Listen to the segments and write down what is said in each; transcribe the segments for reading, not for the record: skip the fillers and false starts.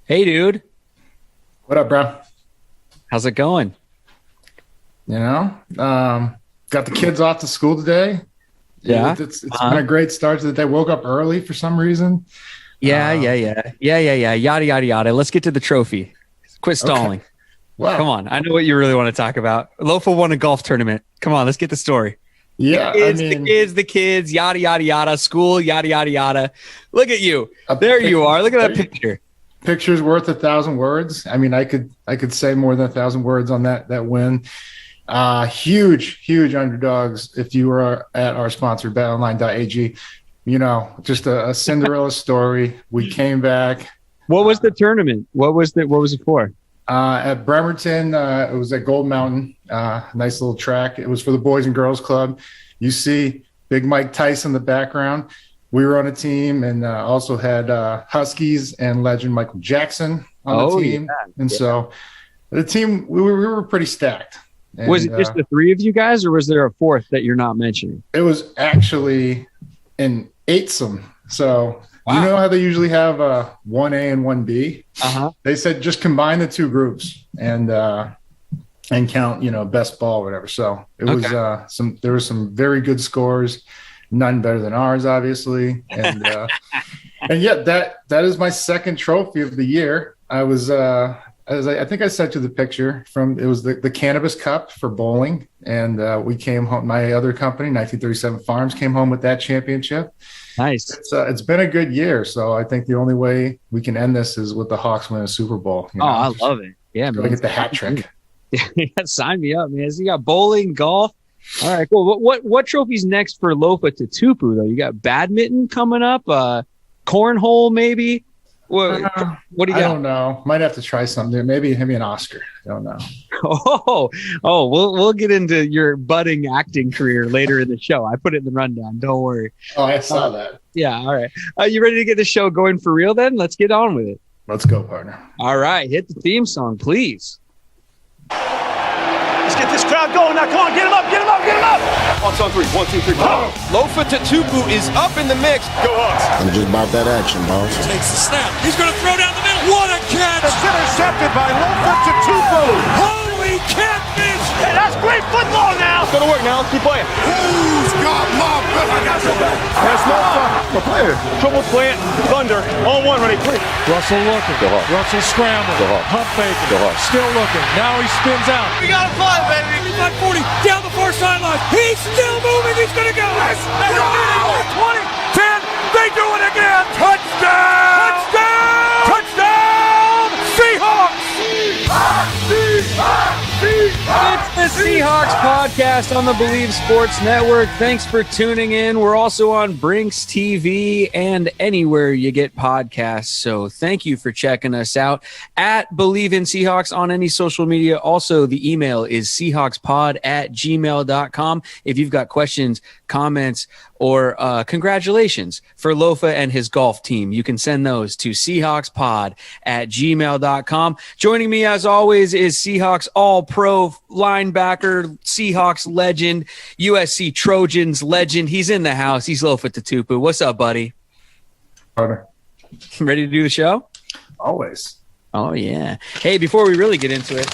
Hey, dude. What up, bro? How's it going? Got the kids off to school today. Yeah. It's been a great start to the day. Woke up early for some reason. Yeah. Yada, yada, yada. Let's get to the trophy. Quit stalling. Okay. Wow. Come on. I know what you really want to talk about. Lofa won a golf tournament. Come on. Let's get the story. Yeah. The kids, yada, yada, yada. School, yada, yada, yada. Look at you. There you are. Look at that picture. Picture's worth 1,000 words. I mean, I could say more than 1,000 words on that win. Huge underdogs. If you were at our sponsor, betonline.ag, just a Cinderella story. We came back. What was the tournament? What was it for? At Bremerton, it was at Gold Mountain. Nice little track. It was for the Boys and Girls Club. You see Big Mike Tyson in the background. We were on a team and also had Huskies and legend Michael Jackson on the team. Yeah. And so the team, we were pretty stacked. And, was it just the three of you guys, or was there a fourth that you're not mentioning? It was actually an eightsome. So wow. You know how they usually have 1A and 1B? Uh-huh. They said just combine the two groups and count, best ball or whatever. So it was there were some very good scores. None better than ours, obviously, and yet that is my second trophy of the year. I was, as I think I sent you the picture from. It was the Cannabis Cup for bowling, and we came home. My other company, 1937 Farms, came home with that championship. Nice. It's been a good year, so I think the only way we can end this is with the Hawks win a Super Bowl. I love it. Yeah, man. Get the hat trick. Yeah, sign me up, man. So you got bowling, golf. All right, cool. What trophy's next for Lofa Tatupu, though? You got badminton coming up, cornhole maybe? What do you got? I don't know. Might have to try something. Maybe an Oscar. I don't know. We'll get into your budding acting career later in the show. I put it in the rundown. Don't worry. Oh, I saw that. Yeah, all right. You ready to get the show going for real then? Let's get on with it. Let's go, partner. All right, hit the theme song, please. Let's get this crowd going now. Come on, get him up. Hawks on three. 1, 2, 3. Lofa Tatupu is up in the mix. Go Hawks. I'm just about that action, boss. Takes the snap. He's going to throw down the middle. What a catch. It's intercepted by Lofa Tatupu. Holy catfish. Hey, that's great football now. It's going to work now. Let's keep playing. Who's got my back? I got your back. That's no player. Triple slant. Thunder. On one. Ready. Three. Russell looking. Russell scrambling. Pump faking. Still looking. Now he spins out. We got to fly, baby. 40 down the far sideline. He's still moving. He's going to go. 20. 10. They do it again. Touchdown. Seahawks. It's the Seahawks podcast on the Bleav Sports Network. Thanks for tuning in. We're also on Brinks TV and anywhere you get podcasts. So thank you for checking us out at Bleav in Seahawks on any social media. Also, the email is seahawkspod@gmail.com. If you've got questions, comments, or congratulations for Lofa and his golf team, you can send those to seahawkspod@gmail.com. Joining me as always is Seahawks All-Pro linebacker, Seahawks legend, USC Trojans legend. He's in the house. He's Lofa Tatupu. What's up, buddy? Partner. Ready to do the show? Always. Oh, yeah. Hey, before we really get into it,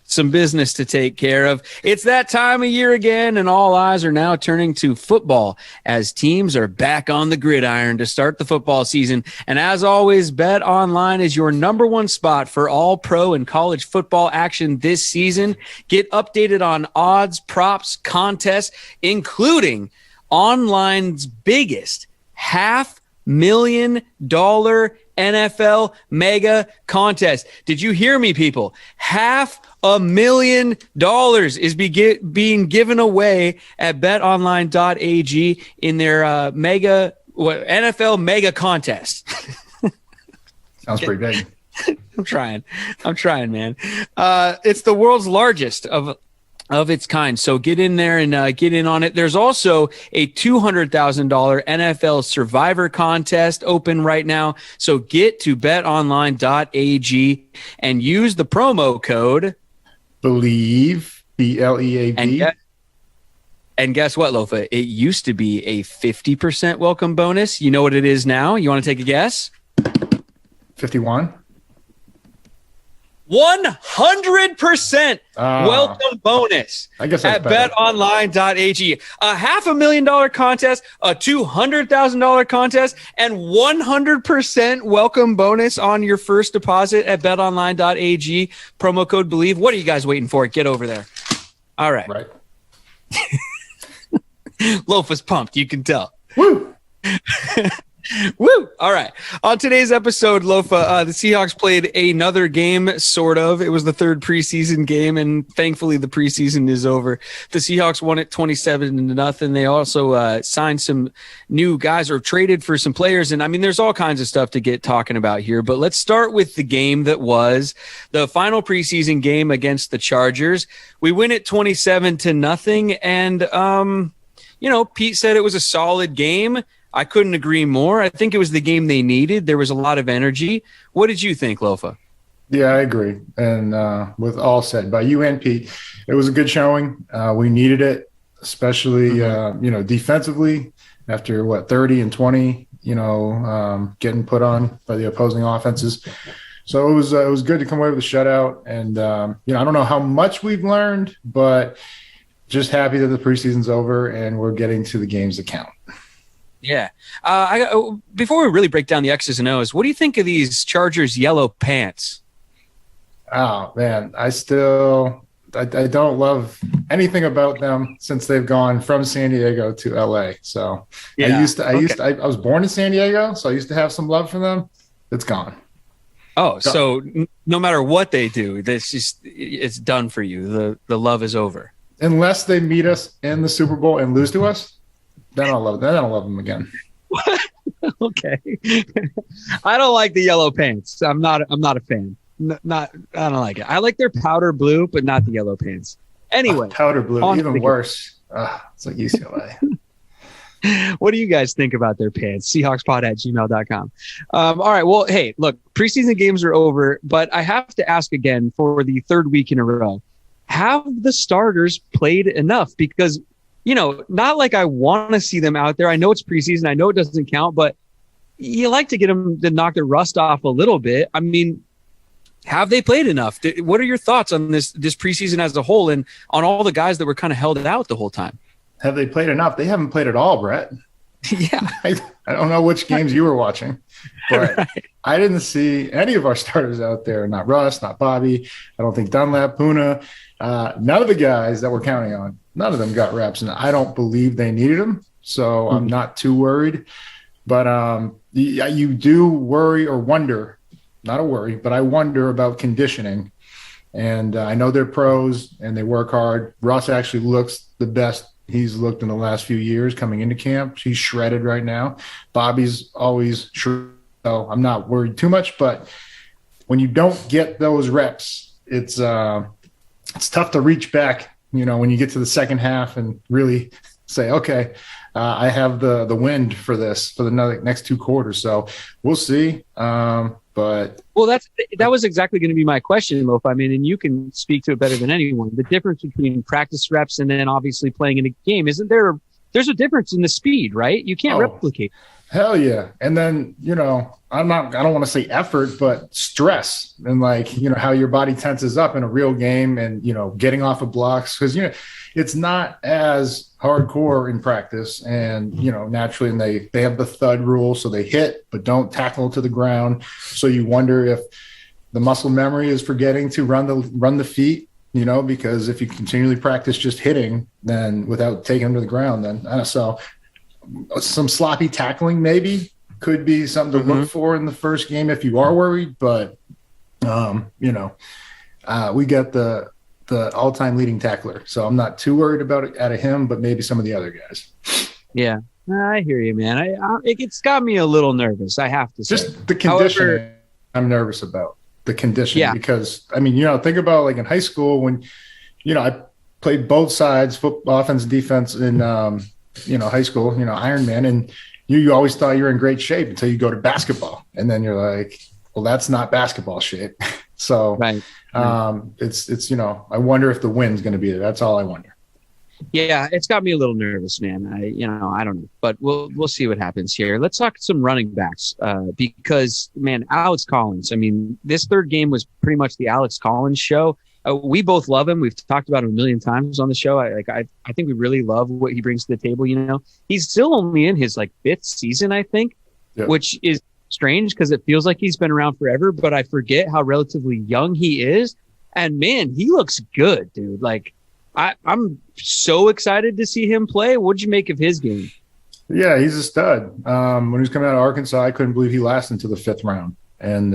some business to take care of. It's that time of year again, and all eyes are now turning to football as teams are back on the gridiron to start the football season. And as always, Bet Online is your number one spot for all pro and college football action this season. Get updated on odds, props, contests, including online's biggest $500,000 NFL mega contest. Did you hear me, people? $500,000 is being given away at betonline.ag in their NFL mega contest. Sounds pretty big. I'm trying, man. It's the world's largest of its kind. So get in there and get in on it. There's also a $200,000 NFL Survivor contest open right now. So get to betonline.ag and use the promo code Bleav, BLEAV. And guess what, Lofa? It used to be a 50% welcome bonus. You know what it is now? You want to take a guess? 51. 100% welcome bonus I guess at better. betonline.ag. A $500,000 contest, a $200,000 contest, and 100% welcome bonus on your first deposit at betonline.ag. Promo code Bleav. What are you guys waiting for? Get over there. All right. Right. Loaf was pumped. You can tell. Woo! Woo! All right. On today's episode, Lofa, the Seahawks played another game, sort of. It was the third preseason game, and thankfully the preseason is over. The Seahawks won it 27-0. They also signed some new guys or traded for some players. And, I mean, there's all kinds of stuff to get talking about here. But let's start with the game that was the final preseason game against the Chargers. We win it 27-0. And, Pete said it was a solid game. I couldn't agree more. I think it was the game they needed. There was a lot of energy. What did you think, Lofa? Yeah, I agree. And with all said by you and Pete, it was a good showing. We needed it, especially, defensively after 30 and 20, getting put on by the opposing offenses. So it was good to come away with a shutout. And, I don't know how much we've learned, but just happy that the preseason's over and we're getting to the games that count. Yeah. Before we really break down the X's and O's, what do you think of these Chargers yellow pants? Oh man, I don't love anything about them since they've gone from San Diego to LA. So yeah. I was born in San Diego, so I used to have some love for them. It's gone. Oh, so no matter what they do, it's done for you. The love is over. Unless they meet us in the Super Bowl and lose to us. Then I'll love them again. Okay. I don't like the yellow pants. I'm not a fan. I don't like it. I like their powder blue, but not the yellow pants. Anyway. Powder blue, even worse. It's like UCLA. What do you guys think about their pants? Seahawkspod@gmail.com. All right. Well, hey, look, preseason games are over, but I have to ask again for the third week in a row. Have the starters played enough? Because not like I want to see them out there. I know it's preseason. I know it doesn't count, but you like to get them to knock the rust off a little bit. I mean, have they played enough? What are your thoughts on this preseason as a whole and on all the guys that were kind of held out the whole time? Have they played enough? They haven't played at all, Brett. Yeah. I don't know which games you were watching, but right. I didn't see any of our starters out there. Not Russ, not Bobby. I don't think Dunlap, Puna. None of the guys that we're counting on. None of them got reps, and I don't believe they needed them, so I'm not too worried. But you do worry or wonder, not a worry, but I wonder about conditioning. And I know they're pros, and they work hard. Russ actually looks the best he's looked in the last few years coming into camp. He's shredded right now. Bobby's always shredded, so I'm not worried too much. But when you don't get those reps, it's tough to reach back, when you get to the second half and really say, okay, I have the wind for this for the next two quarters. So we'll see. That was exactly going to be my question, Loaf. I mean, and you can speak to it better than anyone. The difference between practice reps and then obviously playing in a game, isn't there? There's a difference in the speed, right? You can't replicate. Hell yeah. And then, I don't want to say effort, but stress and how your body tenses up in a real game and, getting off of blocks. Cause it's not as hardcore in practice and, naturally, and they have the thud rule. So they hit, but don't tackle to the ground. So you wonder if the muscle memory is forgetting to run the feet, because if you continually practice just hitting, then without taking them to the ground, then I don't know. So some sloppy tackling maybe could be something to look for in the first game if you are worried. But, we got the all-time leading tackler. So I'm not too worried about it out of him, but maybe some of the other guys. Yeah, I hear you, man. It's got me a little nervous, I have to say. Just the conditioning I'm nervous about. The conditioning because, think about in high school when, I played both sides, offense and defense in high school, Ironman, and you always thought you were in great shape until you go to basketball. And then you're like, well, that's not basketball shape. So right. It's I wonder if the wind's going to be there. That's all I wonder. Yeah, it's got me a little nervous, man. I don't know, but we'll see what happens here. Let's talk some running backs because, man, Alex Collins. I mean, this third game was pretty much the Alex Collins show. We both love him. We've talked about him a million times on the show. I think we really love what he brings to the table. He's still only in his fifth season, I think, which is strange because it feels like he's been around forever. But I forget how relatively young he is, and man, he looks good, dude. I'm so excited to see him play. What'd you make of his game? Yeah, he's a stud. When he was coming out of Arkansas, I couldn't believe he lasted until the 5th round. And,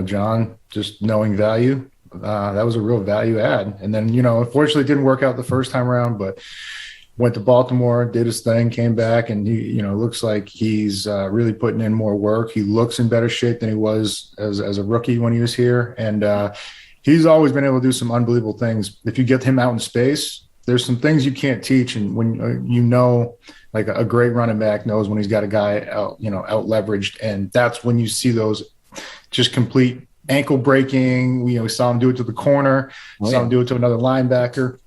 John, just knowing value, that was a real value add. And then, unfortunately it didn't work out the first time around, but went to Baltimore, did his thing, came back, and he, looks like he's really putting in more work. He looks in better shape than he was as a rookie when he was here. And, he's always been able to do some unbelievable things. If you get him out in space, there's some things you can't teach. And when like a great running back knows when he's got a guy out leveraged. And that's when you see those just complete ankle breaking. We saw him do it to the corner, saw him do it to another linebacker.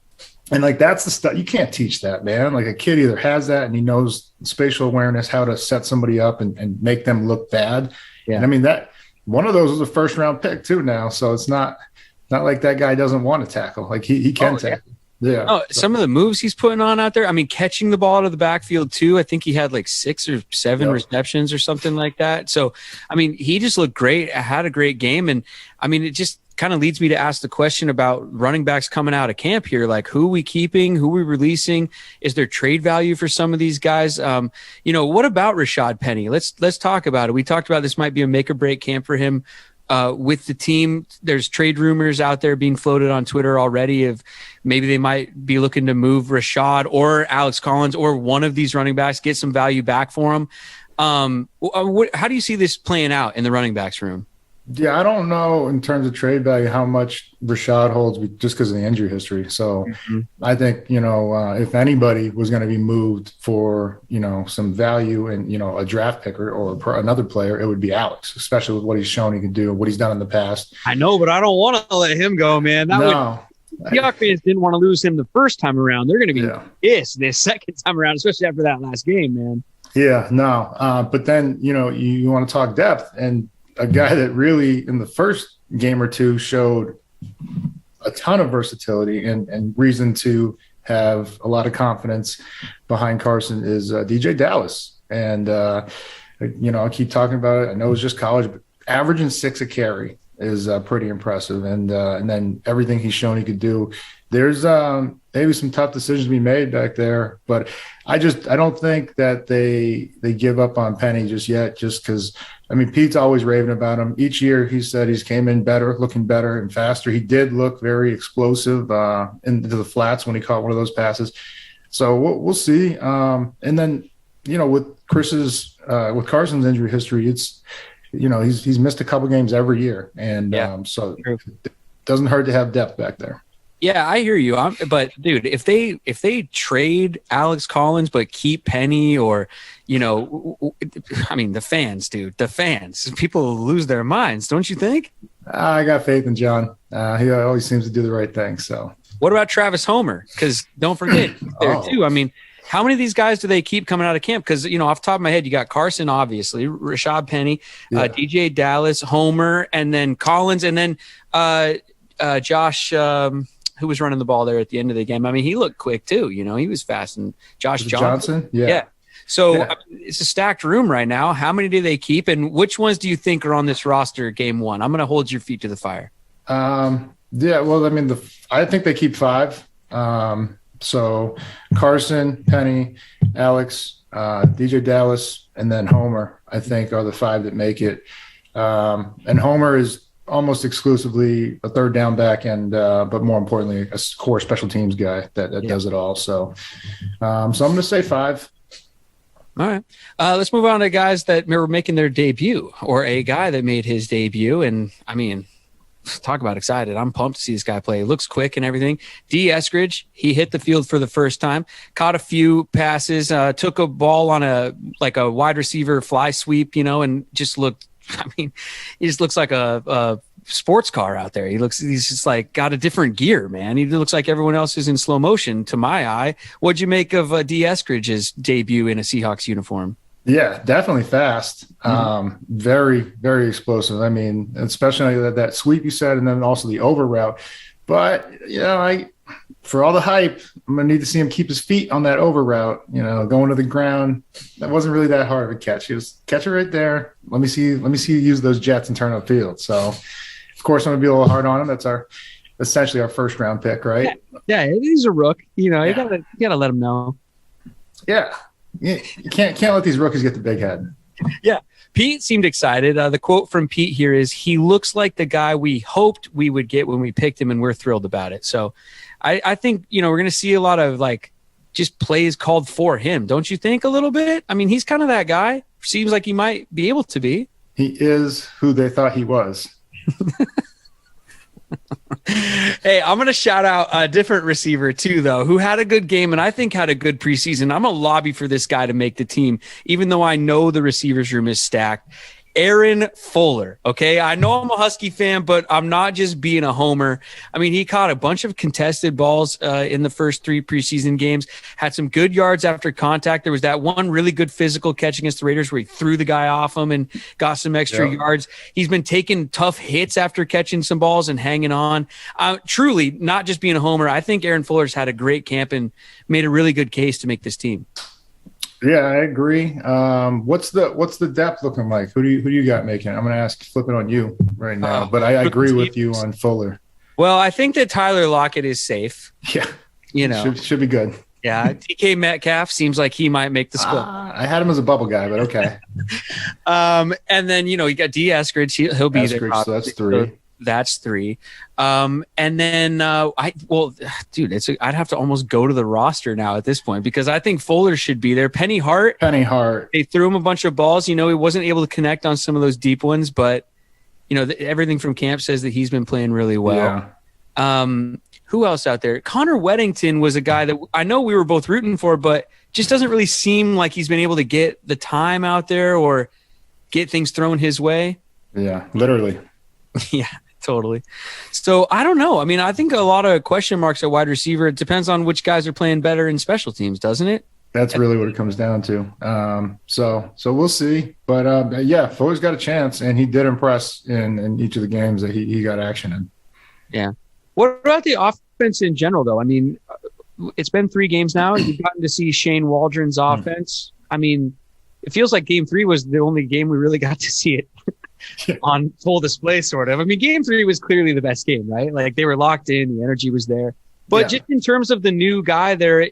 And that's the stuff you can't teach that, man. A kid either has that and he knows spatial awareness, how to set somebody up and make them look bad. Yeah. And I mean, that one of those was a 1st round pick too now. So it's not like that guy doesn't want to tackle. He can tackle. Yeah. Oh, some of the moves he's putting on out there. I mean, catching the ball out of the backfield too. I think he had 6 or 7 receptions or something like that. So, I mean, he just looked great. Had a great game. And I mean, it just kind of leads me to ask the question about running backs coming out of camp here. Who are we keeping? Who are we releasing? Is there trade value for some of these guys? What about Rashaad Penny? Let's talk about it. We talked about this might be a make or break camp for him. With the team, there's trade rumors out there being floated on Twitter already of maybe they might be looking to move Rashaad or Alex Collins or one of these running backs, get some value back for him. How do you see this playing out in the running backs room? Yeah, I don't know in terms of trade value how much Rashaad holds just because of the injury history. So I think, if anybody was going to be moved for, some value and, a draft pick or another player, it would be Alex, especially with what he's shown he can do, what he's done in the past. I know, but I don't want to let him go, man. Seahawks fans didn't want to lose him the first time around. They're going to be pissed this second time around, especially after that last game, man. Yeah, no. But then, you want to talk depth, and a guy that really in the first game or two showed a ton of versatility and reason to have a lot of confidence behind Carson is DJ Dallas. And, I keep talking about it. I know it's just college, but averaging 6 a carry is pretty impressive. And then everything he's shown he could do. There's maybe some tough decisions to be made back there, but I don't think that they give up on Penny just yet, just because, I mean, Pete's always raving about him. Each year he said he's came in better, looking better and faster. He did look very explosive into the flats when he caught one of those passes. So we'll see. And then, with Carson's injury history, it's, he's missed a couple games every year. And so it doesn't hurt to have depth back there. Yeah, I hear you. But dude, if they trade Alex Collins but keep Penny, or I mean, the fans, people lose their minds, don't you think? I got faith in John. He always seems to do the right thing. So, what about Travis Homer? Because don't forget there too. I mean, how many of these guys do they keep coming out of camp? Because off the top of my head, you got Carson, obviously, Rashaad Penny, DJ Dallas, Homer, and then Collins, and then Josh. Who was running the ball there at the end of the game. I mean, he looked quick too. He was fast. And Josh Johnson. Yeah. So it's a stacked room right now. How many do they keep? And which ones do you think are on this roster game one? I'm going to hold your feet to the fire. Well, I mean, I think they keep 5. So Carson, Penny, Alex, DJ Dallas, and then Homer, I think are the 5 that make it. And Homer is almost exclusively a third down back and but more importantly a core special teams guy that does it all. So I'm going to say 5. All right. Let's move on to guys that were making their debut, or a guy that made his debut. And I mean, talk about excited. I'm pumped to see this guy play. He looks quick and everything. Dee Eskridge, he hit the field for the first time, caught a few passes, took a ball on a wide receiver fly sweep, and just looked, I mean, he just looks like a sports car out there. He's just like got a different gear, man. He looks like everyone else is in slow motion to my eye. What'd you make of Dee Eskridge's debut in a Seahawks uniform? Yeah, definitely fast. Very, very explosive. I mean, especially that sweep you said, and then also the over route. But, for all the hype, I'm going to need to see him keep his feet on that over route, going to the ground. That wasn't really that hard of a catch. He was catch it right there. Let me see you use those jets and turn upfield. So, of course, I'm going to be a little hard on him. That's essentially our first round pick, right? Yeah, he's a rook. You gotta let him know. Yeah. You can't let these rookies get the big head. Yeah. Pete seemed excited. The quote from Pete here is, he looks like the guy we hoped we would get when we picked him, and we're thrilled about it. So I think, we're going to see a lot of just plays called for him. Don't you think a little bit? I mean, he's kind of that guy. Seems like he might be able to be. He is who they thought he was. Hey, I'm going to shout out a different receiver too, though, who had a good game and I think had a good preseason. I'm going to lobby for this guy to make the team, even though I know the receivers room is stacked. Aaron Fuller. Okay. I know I'm a Husky fan, but I'm not just being a homer. I mean, he caught a bunch of contested balls in the first 3 preseason games, had some good yards after contact. There was that one really good physical catch against the Raiders where he threw the guy off him and got some extra yards. He's been taking tough hits after catching some balls and hanging on. Truly, not just being a homer. I think Aaron Fuller's had a great camp and made a really good case to make this team. Yeah, I agree. What's the depth looking like? Who do you got making? I'm going to flip it on you right now, but I agree with you on Fuller. Well, I think that Tyler Lockett is safe. Yeah, should be good. Yeah, DK Metcalf seems like he might make the squad. I had him as a bubble guy, but okay. And then you got Dee Eskridge. He'll be there. So that's 3. That's 3. And then I'd have to almost go to the roster now at this point because I think Fuller should be there. Penny Hart. They threw him a bunch of balls. He wasn't able to connect on some of those deep ones, but everything from camp says that he's been playing really well. Yeah. Who else out there? Connor Weddington was a guy that I know we were both rooting for, but just doesn't really seem like he's been able to get the time out there or get things thrown his way. Yeah, literally. Yeah. Totally. So I don't know. I mean, I think a lot of question marks at wide receiver. It depends on which guys are playing better in special teams, doesn't it? That's really what it comes down to. So we'll see. But Fuller's got a chance, and he did impress in each of the games that he got action in. Yeah. What about the offense in general, though? I mean, it's been 3 games now. You've gotten to see Shane Waldron's offense. I mean, it feels like Game 3 was the only game we really got to see it on full display, sort of. I mean, Game 3 was clearly the best game, right? Like they were locked in, the energy was there. But just in terms of the new guy there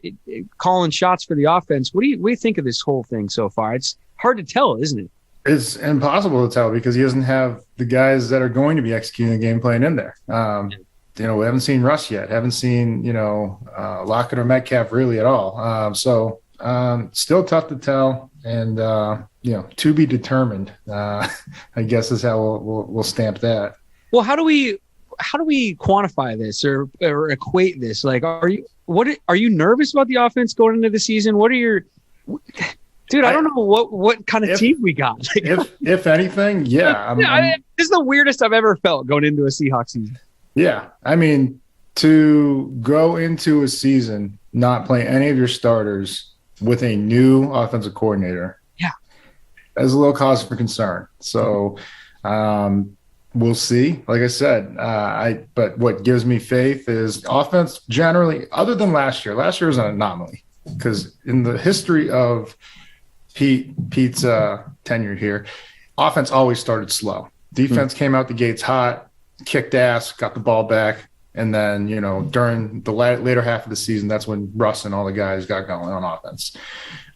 calling shots for the offense, what do you think of this whole thing so far? It's hard to tell, isn't it? It's impossible to tell because he doesn't have the guys that are going to be executing the game plan in there. We haven't seen Russ yet. Haven't seen Lockett or Metcalf really at all. Still tough to tell. And to be determined, I guess is how we'll stamp that. Well, how do we quantify this or equate this? Like, are you nervous about the offense going into the season? What are your dude? I don't know what kind of team we got. Like, if anything, yeah. This is the weirdest I've ever felt going into a Seahawks season. Yeah, I mean, to go into a season not playing any of your starters with a new offensive coordinator, that's a little cause for concern. So we'll see. Like I said, but what gives me faith is offense generally, other than last year. Last year was an anomaly because in the history of Pete's tenure here, offense always started slow. Defense came out the gates hot, kicked ass, got the ball back. And then, during the later half of the season, that's when Russ and all the guys got going on offense.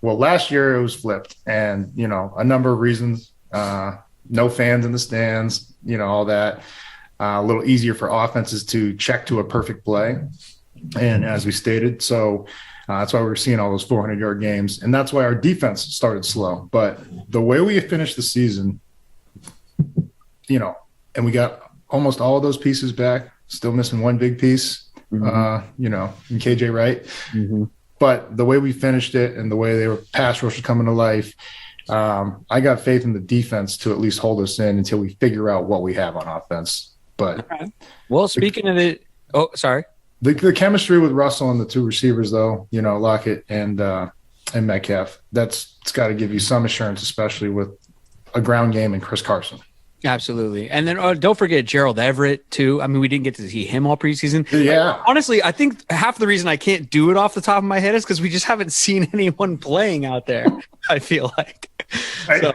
Well, last year it was flipped and, a number of reasons, no fans in the stands, all that, a little easier for offenses to check to a perfect play. And as we stated, so that's why we're seeing all those 400-yard games. And that's why our defense started slow. But the way we finished the season, and we got almost all of those pieces back, still missing one big piece, in KJ Wright. Mm-hmm. But the way we finished it and the way they were pass rush was coming to life, I got faith in the defense to at least hold us in until we figure out what we have on offense. But well, speaking of it, sorry. The chemistry with Russell and the two receivers, though, Lockett and Metcalf, it's got to give you some assurance, especially with a ground game and Chris Carson. Absolutely. And then don't forget Gerald Everett, too. I mean, we didn't get to see him all preseason. Yeah. Honestly, I think half the reason I can't do it off the top of my head is because we just haven't seen anyone playing out there, I feel like. So,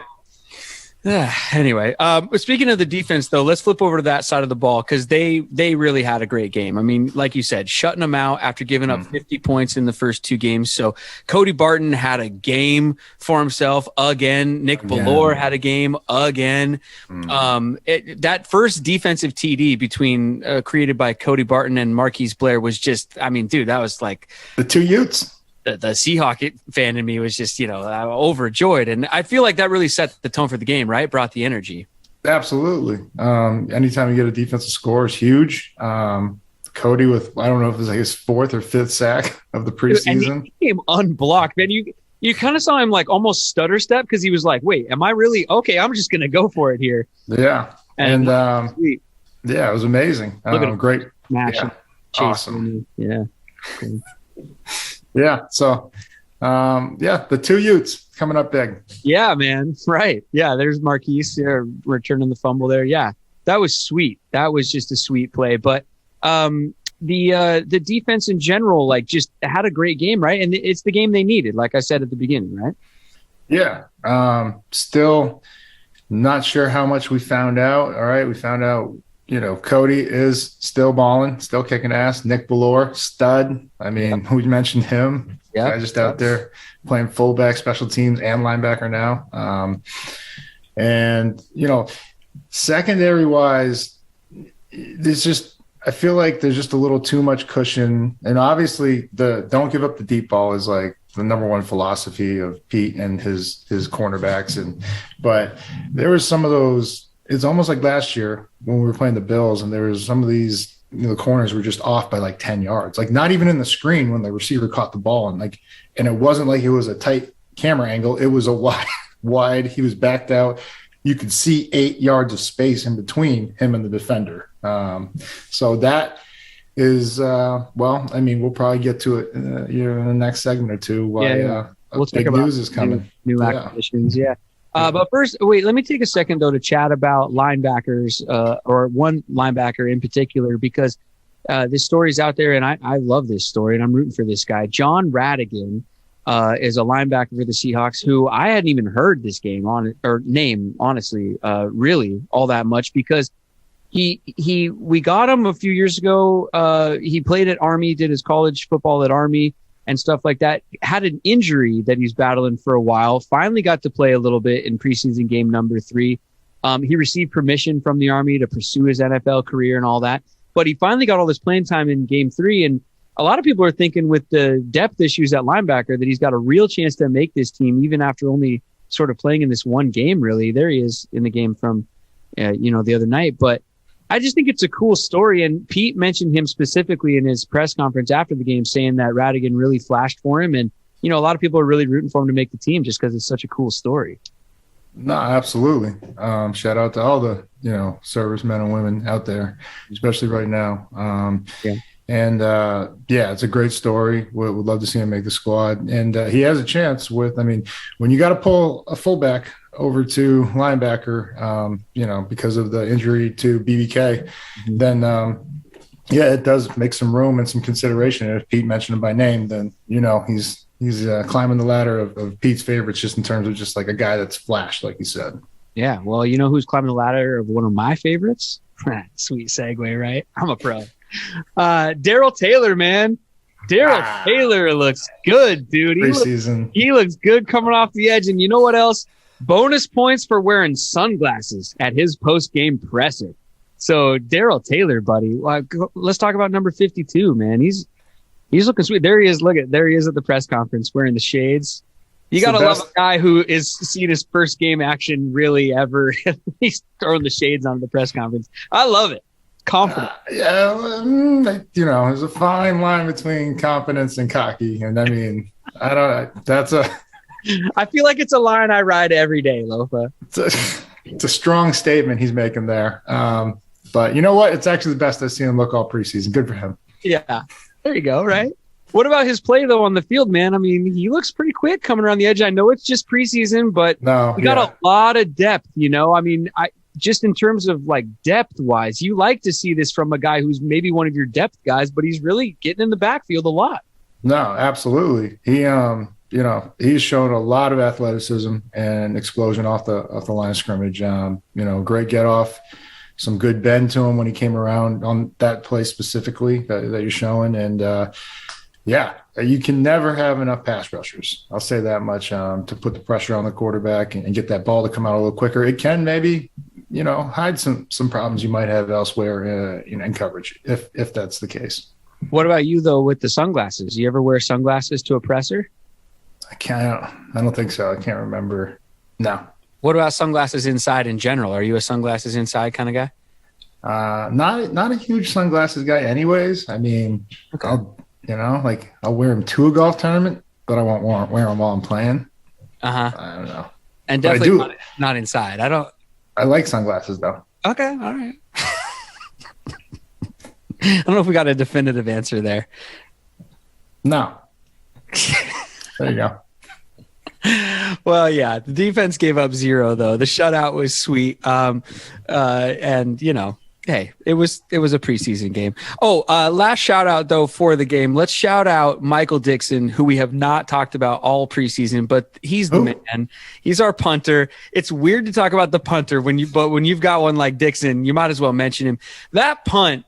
anyway, speaking of the defense, though, let's flip over to that side of the ball because they really had a great game. I mean, like you said, shutting them out after giving up 50 points in the first two games. So Cody Barton had a game for himself again. Nick Bleav had a game again. That first defensive TD between created by Cody Barton and Marquise Blair was just, I mean, dude, that was like the two Utes. The Seahawk fan in me was just, overjoyed. And I feel like that really set the tone for the game, right? Brought the energy. Absolutely. Anytime you get a defensive score is huge. Cody with, I don't know if it was like his fourth or fifth sack of the preseason. And he came unblocked, man. You kind of saw him like almost stutter step because he was like, wait, am I really? Okay, I'm just going to go for it here. Yeah. And it was amazing. Look at him. Great. Yeah. Awesome. Yeah. Cool. Yeah. So, the two Utes coming up big. Yeah, man. Right. Yeah. There's Marquise returning the fumble there. Yeah. That was sweet. That was just a sweet play. But the defense in general, like, just had a great game, right? And it's the game they needed, like I said at the beginning, right? Yeah. Still not sure how much we found out. All right. We found out, Cody is still balling, still kicking ass. Nick Bleav, stud. I mean, we mentioned him. Yeah. Guy just out there playing fullback, special teams, and linebacker now. Secondary-wise, I feel like there's just a little too much cushion. And obviously, the don't give up the deep ball is like the number one philosophy of Pete and his cornerbacks. But there was some of those. It's almost like last year when we were playing the Bills, and there was some of these, the corners were just off by like 10 yards, like not even in the screen when the receiver caught the ball. And it wasn't like it was a tight camera angle. It was a wide, he was backed out. You could see 8 yards of space in between him and the defender. So that is, we'll probably get to it in the next segment or two. We'll big news is coming. New acquisitions. Yeah. But first, wait, let me take a second, though, to chat about linebackers or one linebacker in particular, because this story's out there, and I love this story, and I'm rooting for this guy. John Radigan is a linebacker for the Seahawks who I hadn't even heard this name, honestly, really all that much, because we got him a few years ago. He played at Army, did his college football at Army and stuff like that, had an injury that he's battling for a while, finally got to play a little bit in preseason game number 3. He received permission from the Army to pursue his NFL career and all that, but he finally got all this playing time in game 3. And a lot of people are thinking with the depth issues at linebacker that he's got a real chance to make this team, even after only sort of playing in this one game, really. There he is in the game from, the other night. But I just think it's a cool story. And Pete mentioned him specifically in his press conference after the game, saying that Radigan really flashed for him. And, a lot of people are really rooting for him to make the team just because it's such a cool story. No, absolutely. Shout out to all the, servicemen and women out there, especially right now. And it's a great story. Would love to see him make the squad. And he has a chance when you got to pull a fullback over to linebacker, because of the injury to BBK, then it does make some room and some consideration. And if Pete mentioned him by name, then he's climbing the ladder of Pete's favorites, just in terms of just like a guy that's flashed, like you said. Yeah, well, who's climbing the ladder of one of my favorites? Sweet segue, right? I'm a pro. Daryl Taylor, man. Daryl Taylor looks good, dude. He looks good coming off the edge. And you know what else? Bonus points for wearing sunglasses at his post-game presser. So Daryl Taylor, buddy, let's talk about number 52, man. He's looking sweet. There he is. There he is at the press conference wearing the shades. You got to love a guy who is seeing his first game action really ever. He's throwing the shades on the press conference. I love it. Confident. There's a fine line between confidence and cocky. And I feel like it's a line I ride every day, Lofa. It's a strong statement he's making there. But you know what? It's actually the best I've seen him look all preseason. Good for him. Yeah. There you go, right? What about his play, though, on the field, man? I mean, he looks pretty quick coming around the edge. I know it's just preseason, but we got a lot of depth, you know? I mean, just in terms of, like, depth-wise, you like to see this from a guy who's maybe one of your depth guys, but he's really getting in the backfield a lot. No, absolutely. He, you know, he's shown a lot of athleticism and explosion off the line of scrimmage. You know, great get off, some good bend to him when he came around on that play specifically that you're showing. And, yeah, you can never have enough pass rushers. I'll say that much, to put the pressure on the quarterback and get that ball to come out a little quicker. It can maybe, you know, hide some problems you might have elsewhere, you know, in coverage, if that's the case. What about you, though, with the sunglasses? You ever wear sunglasses to a presser? I don't think so. I can't remember. No. What about sunglasses inside in general? Are you a sunglasses inside kind of guy? Not a huge sunglasses guy anyways. I mean, okay. I'll wear them to a golf tournament, but I won't wear them while I'm playing. I don't know. And definitely not inside. I like sunglasses though. Okay. All right. I don't know if we got a definitive answer there. No. There you go. Well, yeah, the defense gave up 0 though. The shutout was sweet. And you know, hey, it was a preseason game. Oh, last shout out though for the game. Let's shout out Michael Dixon, who we have not talked about all preseason, but he's the man. He's our punter. It's weird to talk about the punter when you've got one like Dixon, you might as well mention him. That punt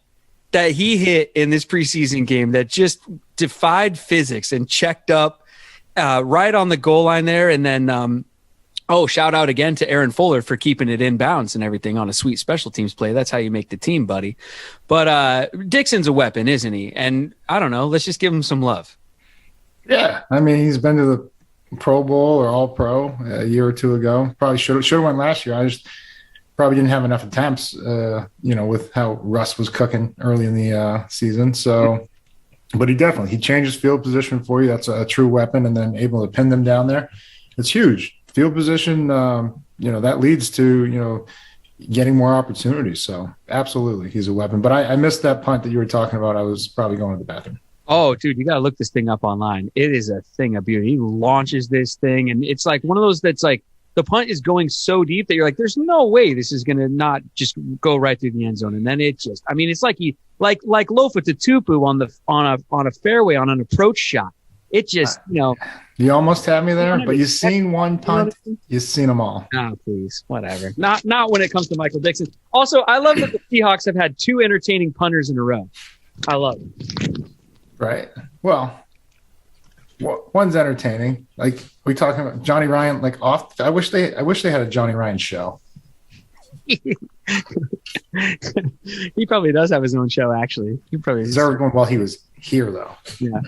that he hit in this preseason game that just defied physics and checked up right on the goal line there. And then, shout out again to Aaron Fuller for keeping it in bounds and everything on a sweet special teams play. That's how you make the team, buddy. But Dixon's a weapon, isn't he? And I don't know, let's just give him some love. Yeah. I mean, he's been to the Pro Bowl or All Pro a year or two ago. Probably should have went last year. I just probably didn't have enough attempts, you know, with how Russ was cooking early in the season. So, but he changes field position for you. That's a true weapon. And then able to pin them down there. It's huge. Field position, you know, that leads to, you know, getting more opportunities. So absolutely, he's a weapon. But I missed that punt that you were talking about. I was probably going to the bathroom. Oh, dude, you got to look this thing up online. It is a thing of beauty. He launches this thing, and it's like one of those that's like the punt is going so deep that you're like, there's no way this is going to not just go right through the end zone. And then it just, I mean, it's like he like Lofa Tatupu on a fairway on an approach shot. It just, you know. You almost had me there, but you've seen one punt. You've seen them all. Oh, please. Whatever. Not when it comes to Michael Dixon. Also, I love that the Seahawks have had 2 entertaining punters in a row. I love it. Right. Well, one's entertaining. Like we talking about Johnny Ryan, like off. I wish they had a Johnny Ryan show. He probably does have his own show, actually. He probably is. While he was here, though. Yeah.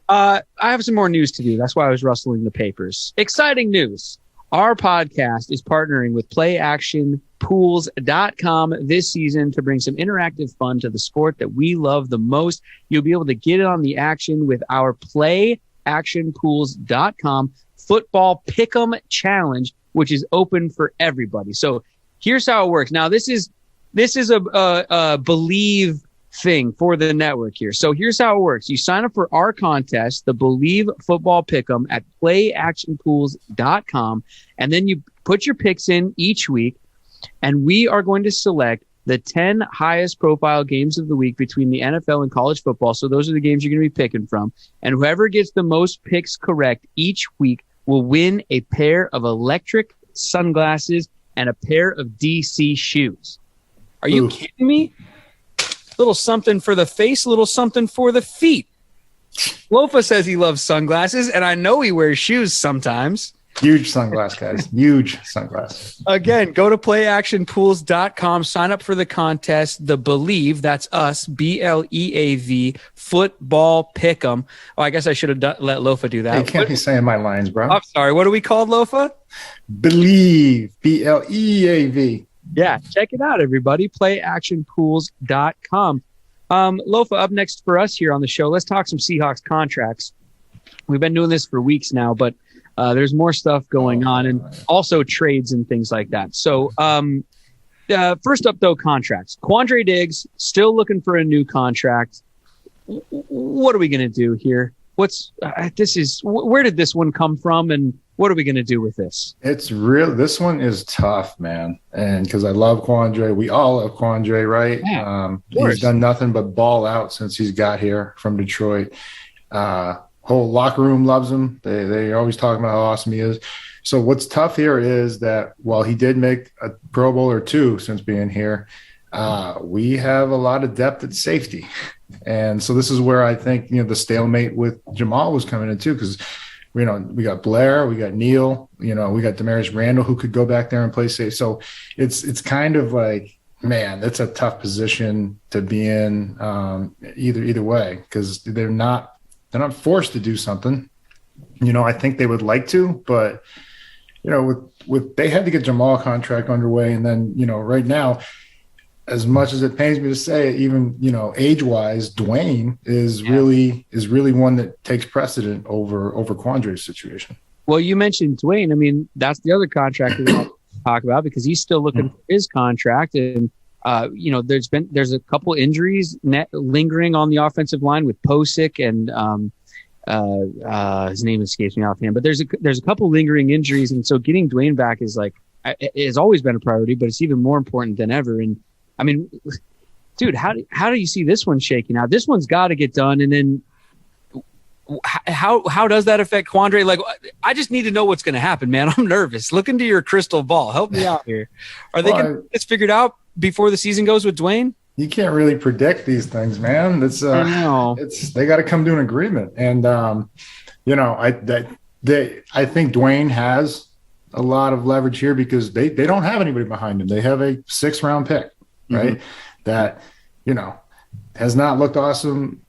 I have some more news to do. That's why I was rustling the papers. Exciting news. Our podcast is partnering with PlayActionPools.com this season to bring some interactive fun to the sport that we love the most. You'll be able to get in on the action with our PlayActionPools.com Football Pick'em Challenge, which is open for everybody. So here's how it works. Now, this is a Bleav thing for the network here. So here's how it works. You sign up for our contest, the Bleav Football Pick'em at PlayActionPools.com, and then you put your picks in each week, and we are going to select the 10 highest profile games of the week between the NFL and college football. So those are the games you're going to be picking from. And whoever gets the most picks correct each week will win a pair of electric sunglasses and a pair of DC shoes. Are you kidding me? Little something for the face, little something for the feet. Lofa says he loves sunglasses, and I know he wears shoes sometimes. Huge sunglass, guys. Huge sunglass. Again, go to playactionpools.com, sign up for the contest, the Bleav, that's us, BLEAV, Football Pick'em. Oh, I guess I should have let Lofa do that. You can't be saying my lines, bro. I'm sorry. What are we called, Lofa? Bleav, BLEAV. Yeah, check it out, everybody. PlayActionPools.com. Lofa, up next for us here on the show, let's talk some Seahawks contracts. We've been doing this for weeks now, but there's more stuff going on and also trades and things like that. So First up, though, contracts. Quandre Diggs still looking for a new contract. What are we going to do here? Where did this one come from, and what are we going to do with this? It's real. This one is tough, man. And because I love Quandre, we all love Quandre, right? Yeah, he's done nothing but ball out since he's got here from Detroit. Whole locker room loves him. They always talk about how awesome he is. So what's tough here is that while he did make a Pro Bowl or two since being here, we have a lot of depth at safety. And so this is where I think, the stalemate with Jamal was coming in too, because, we got Blair, we got Neal, we got Demarius Randall who could go back there and play safe. So it's kind of like, man, that's a tough position to be in either way, because they're not forced to do something. I think they would like to, but with they had to get Jamal contract underway, and then right now, as much as it pains me to say it, even age-wise, Dwayne is really one that takes precedent over Quandre's situation. Well, you mentioned Dwayne. I mean, that's the other contract we want to talk about, because he's still looking for his contract, and there's a couple injuries lingering on the offensive line with Posick and his name escapes me offhand, but there's a couple lingering injuries, and so getting Dwayne back is has always been a priority, but it's even more important than ever. And I mean, dude, how do you see this one shaking out? This one's got to get done, and then how does that affect Quandre? Like, I just need to know what's going to happen, man. I'm nervous. Look into your crystal ball. Help me out here. Are they going to get this figured out before the season goes with Dwayne? You can't really predict these things, man. It's they got to come to an agreement, and I think Dwayne has a lot of leverage here because they don't have anybody behind him. They have a 6th round pick, right? Mm-hmm. That has not looked awesome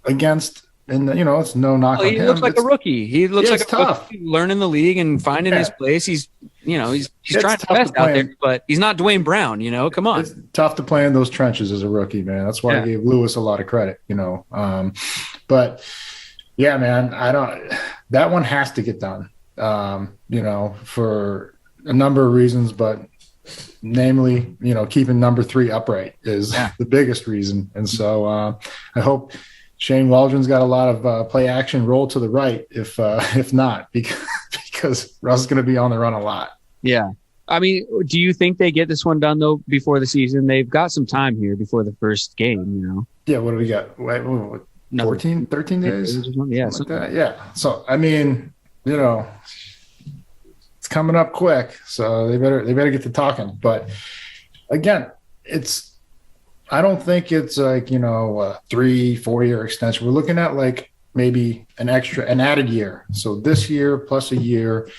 against, and it's no knock on him. He looks like a rookie. He looks like a tough. Rookie learning the league and finding his place. He's trying to best out there, but he's not Dwayne Brown. Come on. It's tough to play in those trenches as a rookie, man. That's why I gave Lewis a lot of credit, But yeah, man, that one has to get done, for a number of reasons, but namely, keeping number 3 upright is the biggest reason. And so I hope Shane Waldron's got a lot of play action roll to the right, if not, because Russ is going to be on the run a lot. Yeah. I mean, do you think they get this one done, though, before the season? They've got some time here before the first game, Yeah, what do we got? 13 days? Yeah. Like that? Yeah. So, I mean, it's coming up quick, so they better get to talking. But again, I don't think it's like, a 3-4 year extension. We're looking at like maybe an added year. So this year plus a year,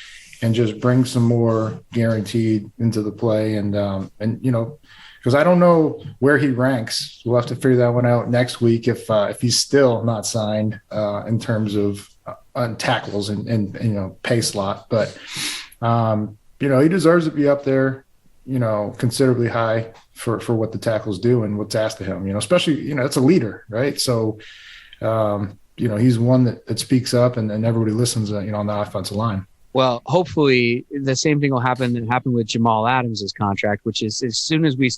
and just bring some more guaranteed into the play. And because I don't know where he ranks. We'll have to figure that one out next week if he's still not signed in terms of on tackles and pay slot. But he deserves to be up there, considerably high for what the tackles do and what's asked of him. Especially it's a leader, right? So he's one that speaks up and everybody listens. On the offensive line. Well, hopefully the same thing will happen that happened with Jamal Adams' contract, which is as soon as we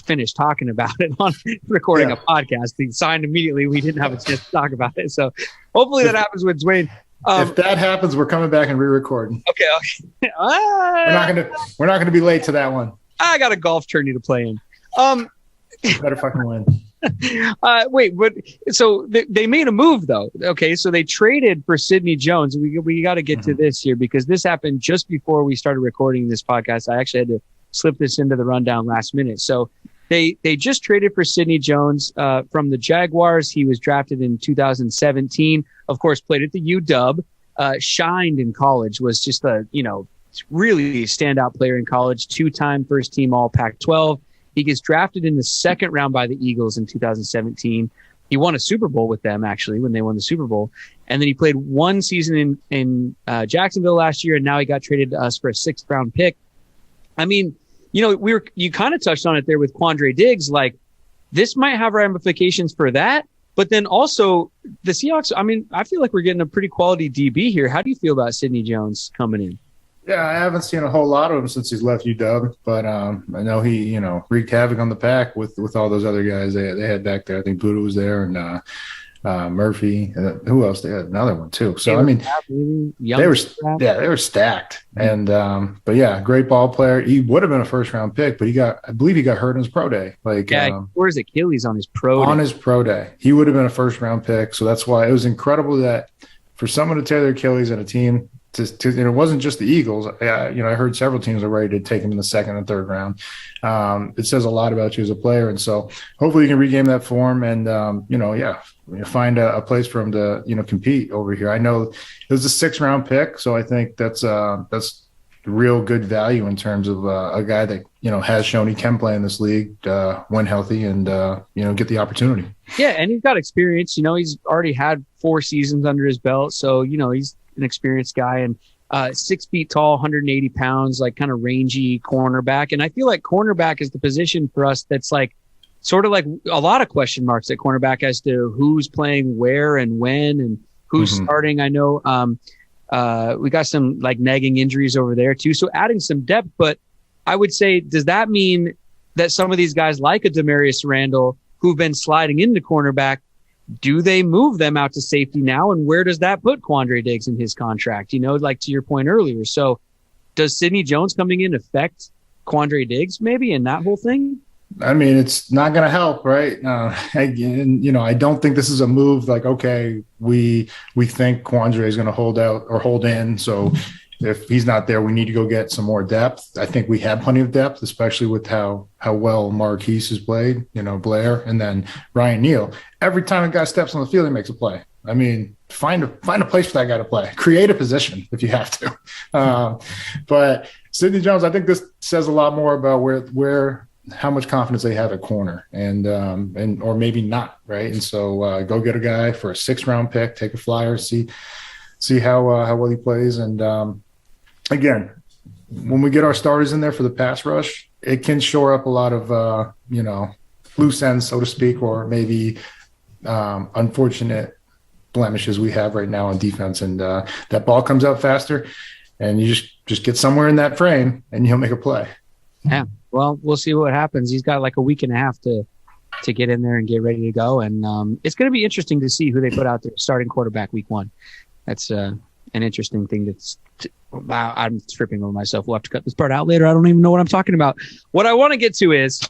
finished talking about it on recording a podcast, he signed immediately. We didn't have a chance to talk about it. So hopefully that happens with Dwayne. If that happens, we're coming back and re-recording. Okay. We're not gonna be late to that one. I got a golf tourney to play in. Better fucking win. Wait, but so they made a move though. Okay, so they traded for Sidney Jones. We got to get to this here because this happened just before we started recording this podcast. I actually had to slip this into the rundown last minute. So they just traded for Sidney Jones from the Jaguars. He was drafted in 2017. Of course, played at the UW. Shined in college. Was just a really standout player in college. 2-time first team All Pac-12. He gets drafted in the 2nd round by the Eagles in 2017. He won a Super Bowl with them, actually, when they won the Super Bowl. And then he played 1 season in Jacksonville last year, and now he got traded to us for a 6th round pick. I mean, you kind of touched on it there with Quandre Diggs. Like, this might have ramifications for that, but then also the Seahawks. I mean, I feel like we're getting a pretty quality DB here. How do you feel about Sidney Jones coming in? Yeah, I haven't seen a whole lot of him since he's left UW, but I know he, wreaked havoc on the pack with all those other guys they had back there. I think Buddha was there and Murphy. Who else? They had another one too. So I mean, they were stacked. And but yeah, great ball player. He would have been a first round pick, but I Bleav he got hurt on his pro day. Like he tore his Achilles on his pro day. On his pro day, he would have been a first round pick. So that's why it was incredible that for someone to tear their Achilles and a team. It wasn't just the Eagles. I heard several teams are ready to take him in the second and third round. It says a lot about you as a player, and so hopefully you can regain that form and find a place for him to compete over here. I know it was a 6th round pick, so I think that's real good value in terms of a guy that has shown he can play in this league when healthy and get the opportunity. Yeah, and he's got experience. He's already had 4 seasons under his belt, so he's an experienced guy and 6 feet tall, 180 pounds, like kind of rangy cornerback. And I feel like cornerback is the position for us that's like sort of like a lot of question marks at cornerback as to who's playing where and when and who's starting. I know we got some like nagging injuries over there too. So adding some depth, but I would say, does that mean that some of these guys like a Demarius Randall who've been sliding into cornerback, do they move them out to safety now? And where does that put Quandre Diggs in his contract? Like to your point earlier. So does Sidney Jones coming in affect Quandre Diggs maybe in that whole thing? I mean, it's not going to help, right? I don't think this is a move like, okay, we think Quandre is going to hold out or hold in. So if he's not there, we need to go get some more depth. I think we have plenty of depth, especially with how well Marquise has played, Blair, and then Ryan Neal. Every time a guy steps on the field, he makes a play. I mean, find a place for that guy to play. Create a position if you have to. But Sidney Jones, I think this says a lot more about where how much confidence they have at corner and or maybe not, right? And so go get a guy for a 6th round pick, take a flyer, see how well he plays. And again, when we get our starters in there for the pass rush, it can shore up a lot of loose ends, so to speak, or maybe unfortunate blemishes we have right now on defense. And that ball comes out faster, and you just get somewhere in that frame, and you'll make a play. Yeah. Well, we'll see what happens. He's got like a week and a half to get in there and get ready to go. And it's going to be interesting to see who they put out there starting quarterback week 1. That's an interesting thing. Wow, I'm tripping over myself. We'll have to cut this part out later. I don't even know what I'm talking about. What I want to get to is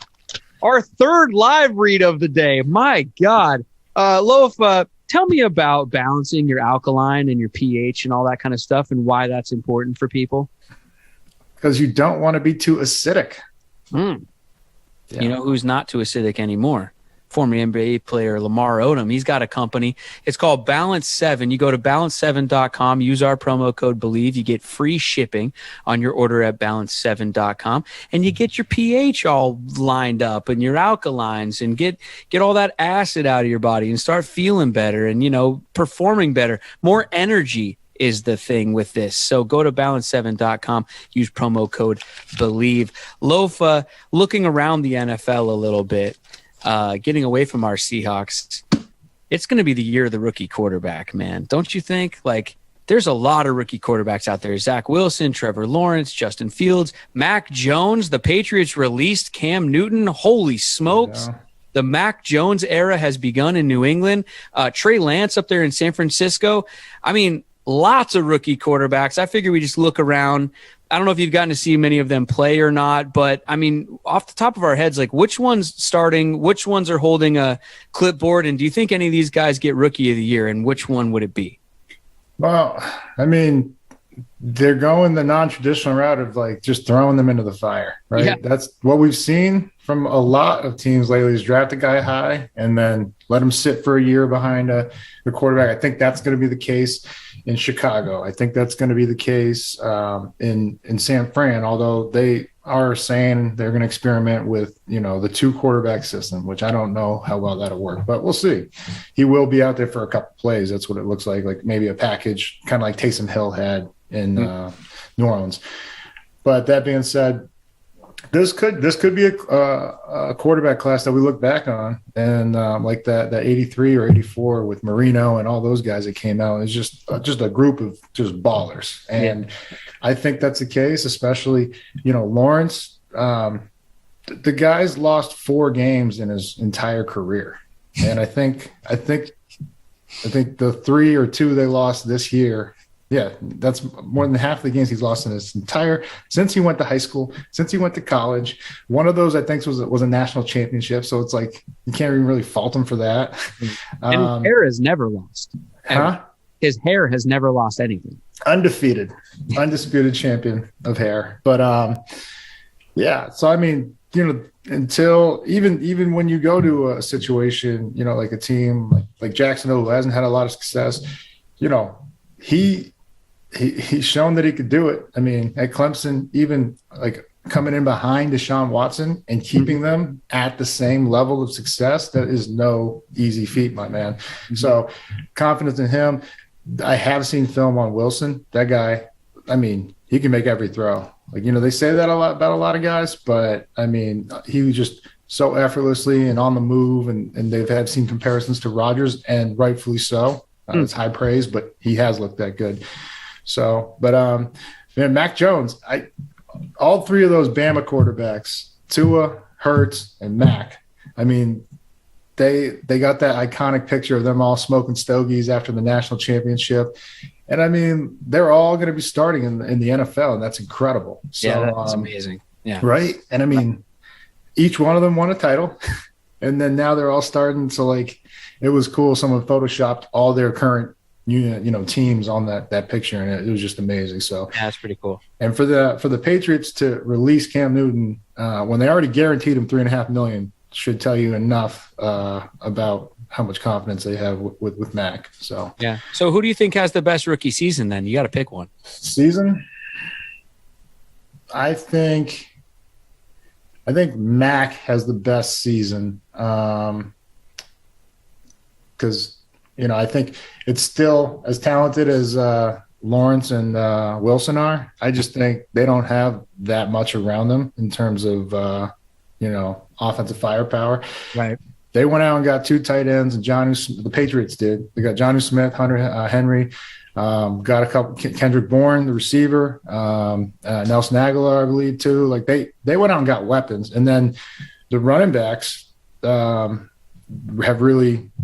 our 3rd live read of the day. My God. Loaf, tell me about balancing your alkaline and your pH and all that kind of stuff and why that's important for people. Because you don't want to be too acidic. Yeah. You know who's not too acidic anymore? Former NBA player Lamar Odom. He's got a company. It's called Balance 7. You go to balance7.com, use our promo code Bleav. You get free shipping on your order at balance7.com, and you get your pH all lined up and your alkalines and get all that acid out of your body and start feeling better and, performing better. More energy is the thing with this. So go to balance7.com, use promo code Bleav. Lofa, looking around the NFL a little bit, getting away from our Seahawks, it's going to be the year of the rookie quarterback, man. Don't you think? Like, there's a lot of rookie quarterbacks out there. Zach Wilson, Trevor Lawrence, Justin Fields, Mac Jones. The Patriots released Cam Newton. Holy smokes. Yeah. The Mac Jones era has begun in New England. Trey Lance up there in San Francisco. I mean, lots of rookie quarterbacks. I figure we just look around. I don't know if you've gotten to see many of them play or not, but I mean, off the top of our heads, like which one's starting, which ones are holding a clipboard, and do you think any of these guys get rookie of the year, and which one would it be? Well, I mean, they're going the non-traditional route of like just throwing them into the fire, right? Yeah. That's what we've seen from a lot of teams lately is draft a guy high and then let him sit for a year behind the quarterback. I think that's going to be the case in Chicago. I think that's going to be the case in San Fran, although they are saying they're going to experiment with, the 2-quarterback system, which I don't know how well that'll work, but we'll see. He will be out there for a couple plays. That's what it looks like maybe a package, kind of like Taysom Hill had in New Orleans. But that being said, This could be a quarterback class that we look back on, and like that 83 or 84 with Marino and all those guys that came out. It's just a group of just ballers, and I think that's the case. Especially Lawrence, the guy's lost 4 games in his entire career, and I think the 3 or 2 they lost this year. Yeah, that's more than half the games he's lost in his entire since he went to high school, since he went to college. One of those I think was a national championship, so it's like you can't even really fault him for that. And his hair has never lost. His hair has never lost anything. Undisputed champion of hair. But yeah, so I mean, until even when you go to a situation, like a team like Jacksonville who hasn't had a lot of success, he's shown that he could do it. I mean, at Clemson, even like coming in behind Deshaun Watson and keeping them at the same level of success, that is no easy feat, my man. So confidence in him. I have seen film on Wilson. That guy, I mean, he can make every throw. Like, they say that about a lot of guys, but I mean, he was just so effortlessly and on the move, and they've seen comparisons to Rodgers, and rightfully so. It's high praise, but he has looked that good. So, but man, Mac Jones, all 3 of those Bama quarterbacks, Tua, Hurts, and Mac. I mean, they got that iconic picture of them all smoking stogies after the national championship, and I mean, they're all going to be starting in the NFL, and that's incredible. So, yeah, that's amazing. Yeah, right. And I mean, each one of them won a title, and then now they're all starting. So, like, it was cool. Someone photoshopped all their current teams on that picture, and it was just amazing. So yeah, that's pretty cool. And for the Patriots to release Cam Newton when they already guaranteed him $3.5 million should tell you enough about how much confidence they have with Mac. So yeah. So who do you think has the best rookie season? Then you got to pick one. Season. I think Mac has the best season because. I think it's still as talented as Lawrence and Wilson are. I just think they don't have that much around them in terms of, offensive firepower. Right. They went out and got 2 tight ends, and the Patriots did. They got Jonnu Smith, Hunter Henry, got a couple, Kendrick Bourne, the receiver, Nelson Aguilar, I believe, too. Like they went out and got weapons. And then the running backs have really –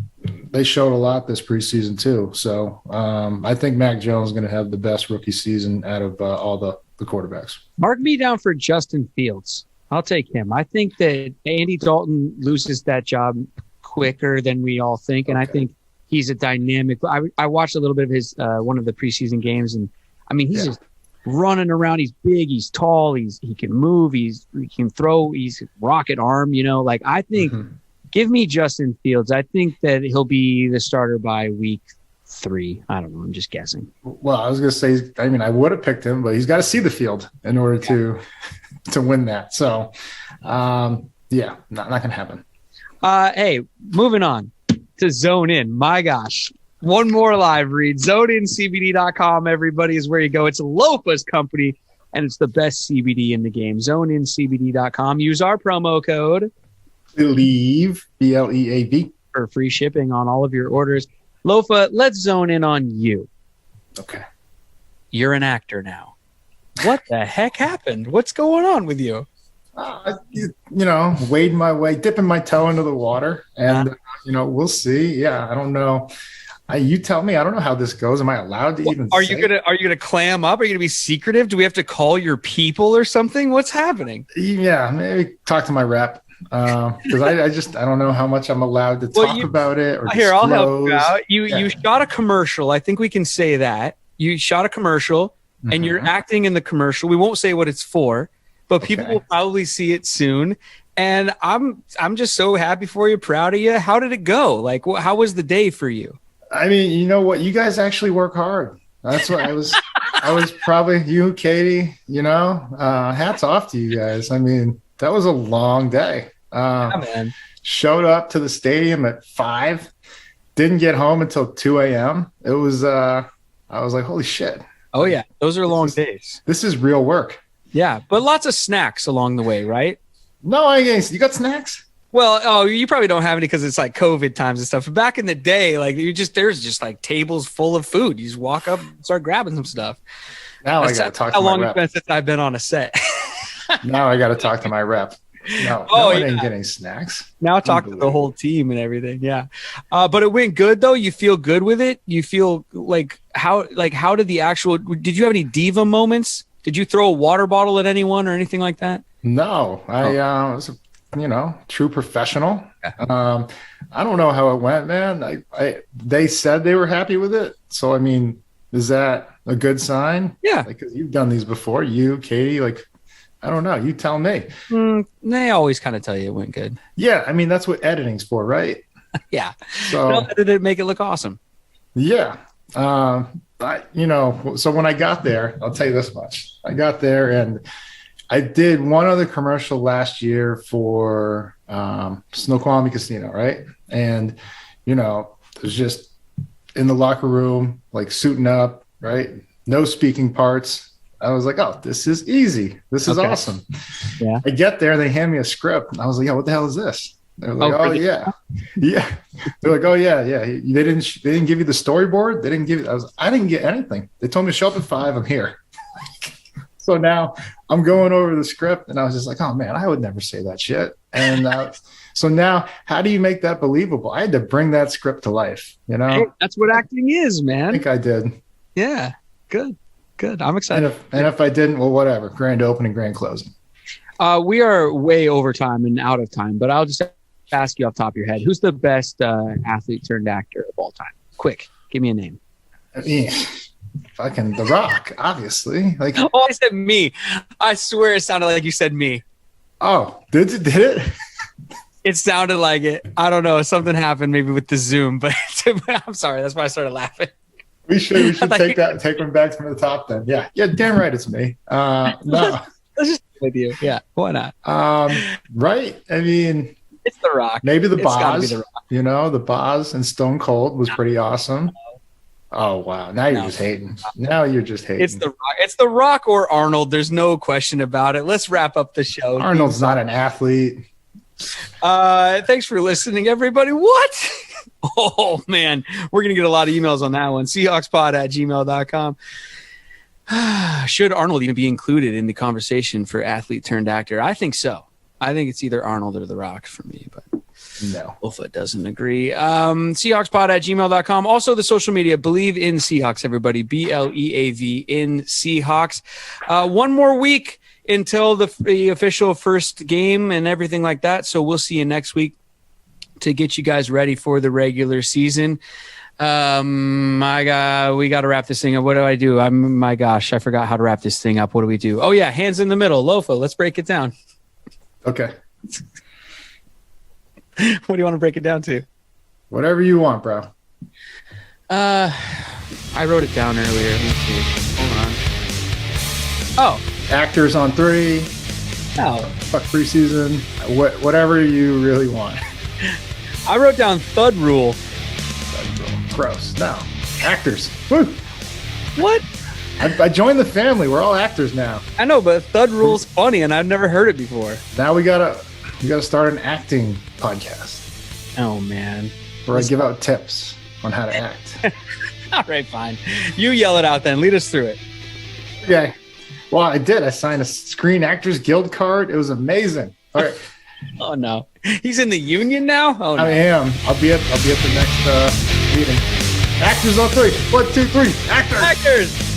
they showed a lot this preseason too. So I think Mac Jones is going to have the best rookie season out of all the quarterbacks. Mark me down for Justin Fields. I'll take him. I think that Andy Dalton loses that job quicker than we all think. And I think he's a dynamic. I watched a little bit of his one of the preseason games, and I mean, he's just running around. He's big, he's tall, he can move, he can throw, he's rocket arm, like I think give me Justin Fields. I think that he'll be the starter by week 3. I don't know. I'm just guessing. Well, I was going to say, I mean, I would have picked him, but he's got to see the field in order to win that. So, not going to happen. Hey, moving on to Zone In. My gosh. One more live read. ZoneInCBD.com, everybody, is where you go. It's Lopa's company, and it's the best CBD in the game. ZoneInCBD.com. Use our promo code Bleav, BLEAV, for free shipping on all of your orders. Lofa, let's zone in on you. Okay. You're an actor now. What the heck happened? What's going on with you? Wading my way, dipping my toe into the water, and we'll see. Yeah, I don't know. You tell me. I don't know how this goes. Am I allowed to even? Are you gonna clam up? Are you gonna be secretive? Do we have to call your people or something? What's happening? Yeah, maybe talk to my rep. Because I don't know how much I'm allowed to talk about it. Or here, disclose. I'll help you out. You shot a commercial. I think we can say that. You shot a commercial, and you're acting in the commercial. We won't say what it's for, but people will probably see it soon. And I'm just so happy for you, proud of you. How did it go? Like, how was the day for you? I mean, you know what? You guys actually work hard. That's what I was. I was probably you, Katie. Hats off to you guys. I mean. That was a long day. Man. Showed up to the stadium at 5, didn't get home until 2 a.m. It was, I was like, holy shit. Oh, yeah. Those are long days. This is real work. Yeah, but lots of snacks along the way, right? No, I ain't. You got snacks? Well, you probably don't have any because it's like COVID times and stuff. But back in the day, like there's just like tables full of food. You just walk up and start grabbing some stuff. Now I got to talk to my rep. How long it's been since I've been on a set? Now I got to talk to my rep. No, I ain't getting snacks. Now talk to the whole team and everything. Yeah. But it went good though. You feel good with it. You feel how did you have any diva moments? Did you throw a water bottle at anyone or anything like that? No, I was true professional. I don't know how it went, man. They said they were happy with it. So, I mean, is that a good sign? Yeah. Because you've done these before. You, Katie, I don't know. You tell me. They always kind of tell you it went good. Yeah. I mean, that's what editing's for, right? Yeah. So did it make it look awesome? Yeah. So when I got there, I'll tell you this much. I got there and I did one other commercial last year for Snoqualmie Casino, right? And, it was just in the locker room, like suiting up, right? No speaking parts. I was like, oh, this is easy. This is awesome. Yeah. I get there, they hand me a script. And I was like, yeah, what the hell is this? They're like, yeah. Yeah. They're like, oh, yeah. They didn't give you the storyboard. They didn't give you, I didn't get anything. They told me to show up at 5. I'm here. So now I'm going over the script and I was just like, oh man, I would never say that shit. And so now how do you make that believable? I had to bring that script to life, Hey, that's what acting is, man. I think I did. Yeah. Good. I'm excited. And if I didn't, well, whatever. Grand opening, grand closing. We are way over time and out of time, but I'll just ask you off the top of your head, who's the best athlete turned actor of all time? Quick, give me a name. I mean, fucking The Rock, obviously. Oh, I said me. I swear it sounded like you said me. Oh, did it? It sounded like it. I don't know. Something happened maybe with the Zoom, but I'm sorry. That's why I started laughing. We should take one back from the top then. Yeah, damn right, it's me. No, let's just with you. Yeah, why not? Right. I mean, it's The Rock. Maybe the Boz. The Boz and Stone Cold was pretty awesome. Oh wow! Now you're just hating. It's The Rock. It's The Rock or Arnold. There's no question about it. Let's wrap up the show. Arnold's not an athlete. Thanks for listening, everybody. What? Oh man, we're gonna get a lot of emails on that one. Seahawkspod@gmail.com. Should Arnold even be included in the conversation for athlete turned actor? I think so. I think it's either Arnold or The Rock for me, but no. Wolfa doesn't agree. Seahawkspod@gmail.com. Also the social media, Bleav in Seahawks, everybody. BLEAV in Seahawks. One more week until the official first game and everything like that. So we'll see you next week to get you guys ready for the regular season. We got to wrap this thing up. What do I do? My gosh, I forgot how to wrap this thing up. What do we do? Oh yeah, hands in the middle. Lofa, let's break it down. Okay. What do you want to break it down to? Whatever you want, bro. I wrote it down earlier. Let me see. Hold on. Oh. Actors on 3. Oh. Fuck preseason. Whatever you really want. I wrote down Thud Rule. Gross. No. Actors. Woo. What? I joined the family. We're all actors now. I know, but Thud Rule's funny, and I've never heard it before. Now we gotta start an acting podcast. Oh man. Where I give out tips on how to act. All right, fine. You yell it out then. Lead us through it. Okay. Well, I did. I signed a Screen Actors Guild card. It was amazing. All right. Oh no. He's in the union now? Oh no. I am. I'll be at the next meeting. Actors on 3. 1, 2, 3. Actors.